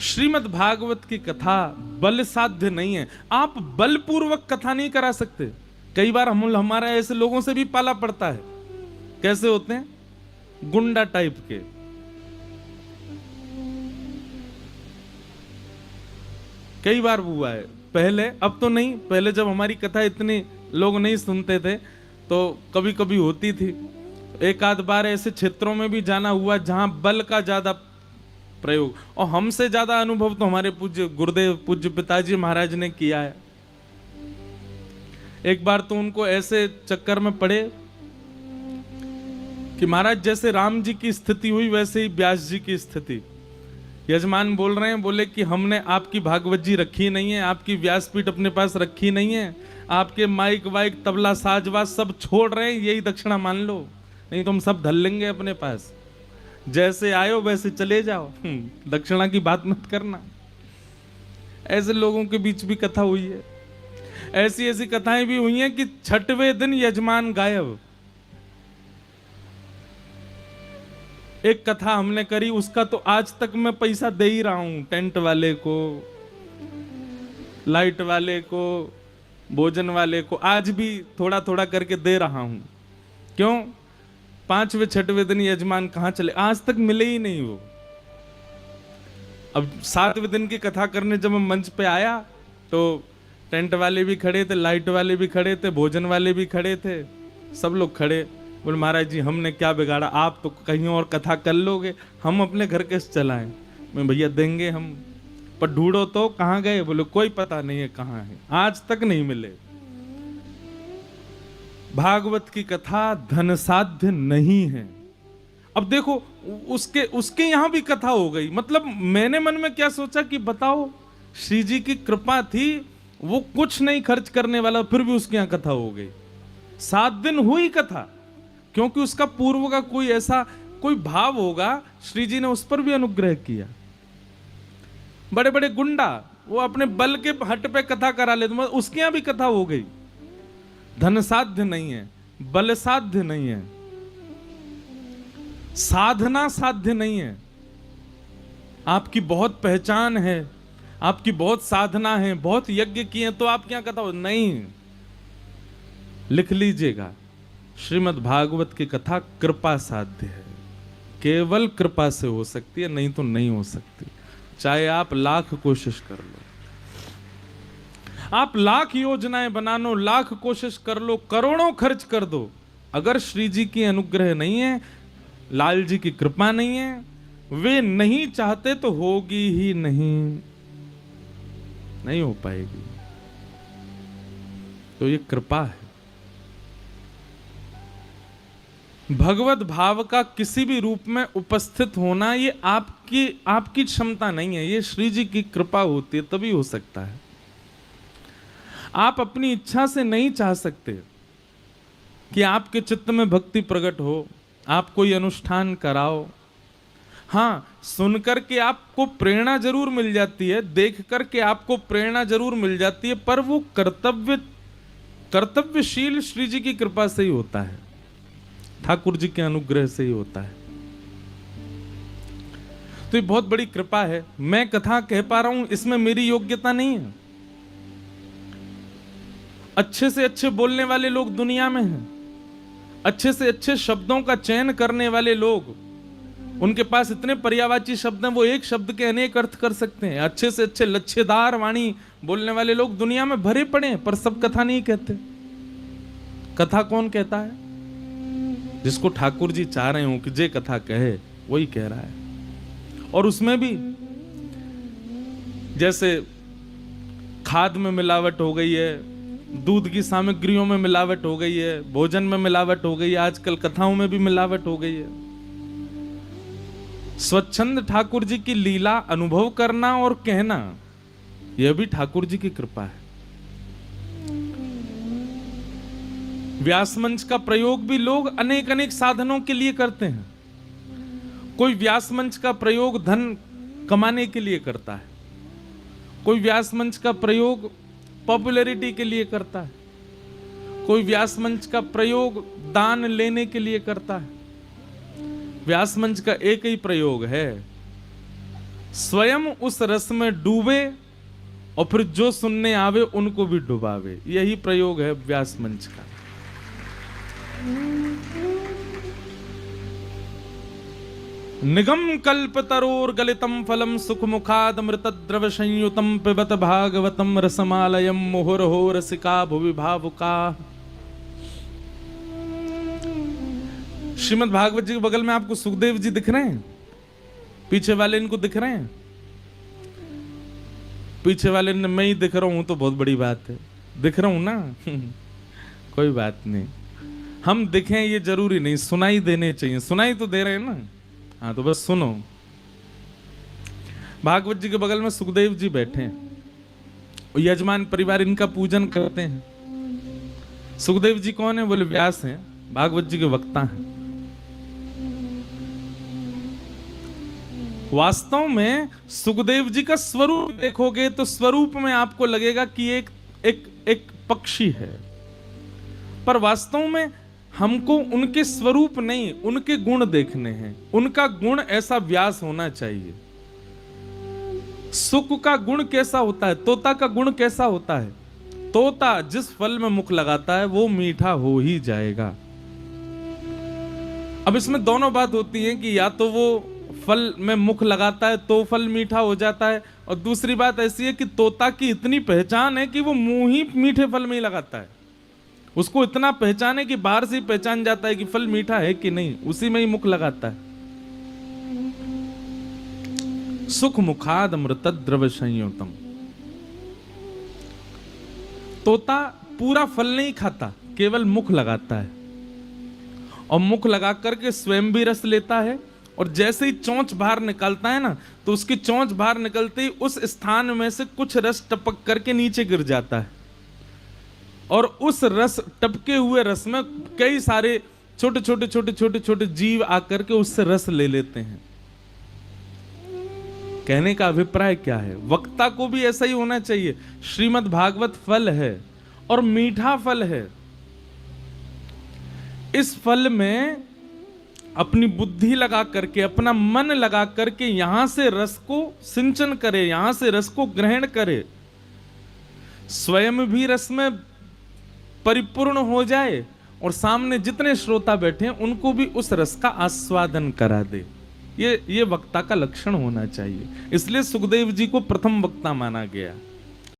श्रीमद् भागवत की कथा बल साध्य नहीं है। आप बलपूर्वक कथा नहीं करा सकते। कई बार हमारा ऐसे लोगों से भी पाला पड़ता है। कैसे होते हैं? गुंडा टाइप के। कई बार हुआ है पहले, अब तो नहीं। पहले जब हमारी कथा इतने लोग नहीं सुनते थे तो कभी कभी होती थी। एक आध बार ऐसे क्षेत्रों में भी जाना हुआ जहां बल का ज्यादा प्रयोग, और हमसे ज्यादा अनुभव तो हमारे पूज्य गुरुदेव पूज्य पिताजी महाराज ने किया है। एक बार तो उनको ऐसे चक्कर में पड़े कि महाराज जैसे राम जी की स्थिति हुई वैसे ही व्यास जी की स्थिति। यजमान बोल रहे हैं, बोले कि हमने आपकी भागवत जी रखी नहीं है, आपकी व्यासपीठ अपने पास रखी नहीं है, आपके माइक वाइक तबला साजवाज सब छोड़ रहे हैं, यही दक्षिणा मान लो, नहीं तो हम सब धर लेंगे अपने पास। जैसे आयो वैसे चले जाओ, दक्षिणा की बात मत करना। ऐसे लोगों के बीच भी कथा हुई है। ऐसी ऐसी कथाएं भी हुई हैं कि छठवें दिन यजमान गायब। एक कथा हमने करी, उसका तो आज तक मैं पैसा दे ही रहा हूं, टेंट वाले को, लाइट वाले को, भोजन वाले को, आज भी थोड़ा थोड़ा करके दे रहा हूं। क्यों? 5वें 6वें दिन यजमान कहां चले, आज तक मिले ही नहीं वो। अब 7वें दिन की कथा करने जब मैं मंच पे आया तो टेंट वाले भी खड़े थे, लाइट वाले भी खड़े थे, भोजन वाले भी खड़े थे, सब लोग खड़े। बोले महाराज जी हमने क्या बिगाड़ा, आप तो कहीं और कथा कर लोगे, हम अपने घर कैसे चलाएं। मैं भैया देंगे हम, पर ढूंढो तो कहां गए। बोले कोई पता नहीं है कहां है, आज तक नहीं मिले। भागवत की कथा धन साध्य नहीं है। अब देखो उसके यहां भी कथा हो गई। मतलब मैंने मन में क्या सोचा कि बताओ, श्री जी की कृपा थी, वो कुछ नहीं खर्च करने वाला, फिर भी उसके यहां कथा हो गई। 7 दिन हुई कथा, क्योंकि उसका पूर्व का कोई ऐसा कोई भाव होगा, श्री जी ने उस पर भी अनुग्रह किया। बड़े बड़े गुंडा वो अपने बल के हट पे कथा करा लेते, तो उसके यहां भी कथा हो गई। धन साध्य नहीं है, बल साध्य नहीं है, साधना साध्य नहीं है। आपकी बहुत पहचान है, आपकी बहुत साधना है, बहुत यज्ञ किए तो आप क्या कथा हो, नहीं। लिख लीजिएगा, श्रीमद् भागवत की कथा कृपा साध्य है, केवल कृपा से हो सकती है, नहीं तो नहीं हो सकती। चाहे आप लाख कोशिश कर लो, आप लाख योजनाएं बना लो, लाख कोशिश कर लो, करोड़ों खर्च कर दो, अगर श्री जी की अनुग्रह नहीं है, लाल जी की कृपा नहीं है, वे नहीं चाहते तो होगी ही नहीं हो पाएगी। तो ये कृपा है। भगवत भाव का किसी भी रूप में उपस्थित होना, ये आपकी क्षमता नहीं है, ये श्री जी की कृपा होती है, तभी हो सकता है। आप अपनी इच्छा से नहीं चाह सकते कि आपके चित्त में भक्ति प्रकट हो, आप कोई अनुष्ठान कराओ। हाँ, सुनकर के आपको प्रेरणा जरूर मिल जाती है, देख करके आपको प्रेरणा जरूर मिल जाती है, पर वो कर्तव्यशील श्री जी की कृपा से ही होता है, ठाकुर जी के अनुग्रह से ही होता है। तो ये बहुत बड़ी कृपा है। मैं कथा कह पा रहा हूं, इसमें मेरी योग्यता नहीं है। अच्छे से अच्छे बोलने वाले लोग दुनिया में हैं, अच्छे से अच्छे शब्दों का चयन करने वाले लोग, उनके पास इतने पर्यायवाची शब्द हैं, वो एक शब्द के अनेक अर्थ कर सकते हैं। अच्छे से अच्छे लच्छेदार वाणी बोलने वाले लोग दुनिया में भरे पड़े हैं, पर सब कथा नहीं कहते। कथा कौन कहता है? जिसको ठाकुर जी चाह रहे हो कि जे कथा कहे, वही कह रहा है। और उसमें भी जैसे खाद में मिलावट हो गई है, दूध की सामग्रियों में मिलावट हो गई है, भोजन में मिलावट हो गई है, आजकल कथाओं में भी मिलावट हो गई है। स्वच्छंद ठाकुर जी की लीला अनुभव करना और कहना, यह भी ठाकुर जी की कृपा है। व्यास मंच का प्रयोग भी लोग अनेक अनेक साधनों के लिए करते हैं। कोई व्यास मंच का प्रयोग धन कमाने के लिए करता है, कोई व्यास मंच का प्रयोग पॉपुलैरिटी के लिए करता है, कोई व्यास मंच का प्रयोग दान लेने के लिए करता है। व्यास मंच का एक ही प्रयोग है स्वयं उस रस में डूबे और फिर जो सुनने आवे उनको भी डुबावे। यही प्रयोग है व्यास मंच का। निगम कल्प तरोर गलितम फलम सुख मुखाद मृत द्रव संयुतम पिबत भागवतम रसमालयम मुहुर्हो रसिका भुवि भावुका। श्रीमद् भागवत जी के बगल में आपको सुखदेव जी दिख रहे हैं, पीछे वाले इनको दिख रहे हैं। पीछे वाले ने मैं ही दिख रहा हूं तो बहुत बड़ी बात है, दिख रहा हूं ना कोई बात नहीं, हम दिखें ये जरूरी नहीं, सुनाई देने चाहिए, सुनाई तो दे रहे हैं ना, हाँ तो बस सुनो। भागवत जी के बगल में सुखदेव जी बैठे हैं, यजमान परिवार इनका पूजन करते हैं। सुखदेव जी कौन है? बोले व्यास हैं, भागवत जी के वक्ता हैं। वास्तव में सुखदेव जी का स्वरूप देखोगे तो स्वरूप में आपको लगेगा कि एक पक्षी है, पर वास्तव में हमको उनके स्वरूप नहीं, उनके गुण देखने हैं। उनका गुण ऐसा व्यास होना चाहिए। सुख का गुण कैसा होता है? तोता का गुण कैसा होता है? तोता जिस फल में मुख लगाता है वो मीठा हो ही जाएगा। अब इसमें दोनों बात होती है कि या तो वो फल में मुख लगाता है तो फल मीठा हो जाता है, और दूसरी बात ऐसी है कि तोता की इतनी पहचान है कि वो मुंह ही मीठे फल में ही लगाता है। उसको इतना पहचान है कि बाहर से ही पहचान जाता है कि फल मीठा है कि नहीं, उसी में ही मुख लगाता है। सुख मुखाद अमृत द्रव संयुतम। तोता पूरा फल नहीं खाता, केवल मुख लगाता है, और मुख लगा करके स्वयं भी रस लेता है, और जैसे ही चोंच बाहर निकलता है ना, तो उसकी चोंच बाहर निकलते ही उस स्थान में से कुछ रस टपक करके नीचे गिर जाता है, और उस रस टपके हुए रस में कई सारे छोटे छोटे छोटे छोटे छोटे जीव आकर के उससे रस ले लेते हैं। कहने का अभिप्राय क्या है? वक्ता को भी ऐसा ही होना चाहिए। श्रीमद् भागवत फल है और मीठा फल है। इस फल में अपनी बुद्धि लगा करके, अपना मन लगा करके यहां से रस को सिंचन करे, यहां से रस को ग्रहण करे, स्वयं भी रस में परिपूर्ण हो जाए और सामने जितने श्रोता बैठे हैं उनको भी उस रस का आस्वादन करा दे। ये वक्ता का लक्षण होना चाहिए। इसलिए सुखदेव जी को प्रथम वक्ता माना गया।